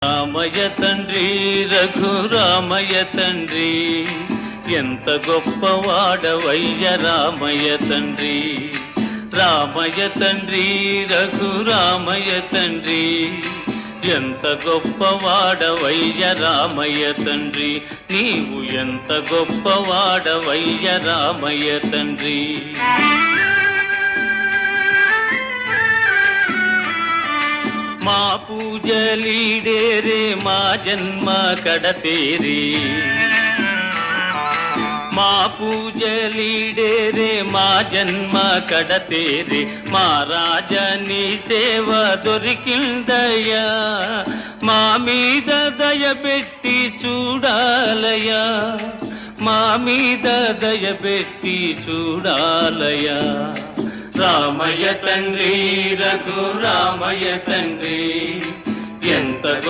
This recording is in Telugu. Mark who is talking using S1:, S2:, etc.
S1: రామయ్య తండ్రి రఘురామయ్య తండ్రి ఎంత గొప్పవాడవయ్య రామయ్య తండ్రి. రామయ్య తండ్రి రఘురామయ్య తండ్రి ఎంత గొప్పవాడవయ్య రామయ్య తండ్రి. నీవు ఎంత గొప్పవాడవయ్య రామయ్య తండ్రి. మా పూజలీడేరే మా జన్మ కడతేరి. మా పూజలీడేరే మా జన్మ కడతేరి. మా రాజని సేవ దొరికిందయ్యా, మా మీద దయబెట్టి చూడాలయ్యా, మా మీద దయబెట్టి చూడాలయ్యా. రామయ్య తండ్రి రఘురామయ్య తండ్రి ఎంత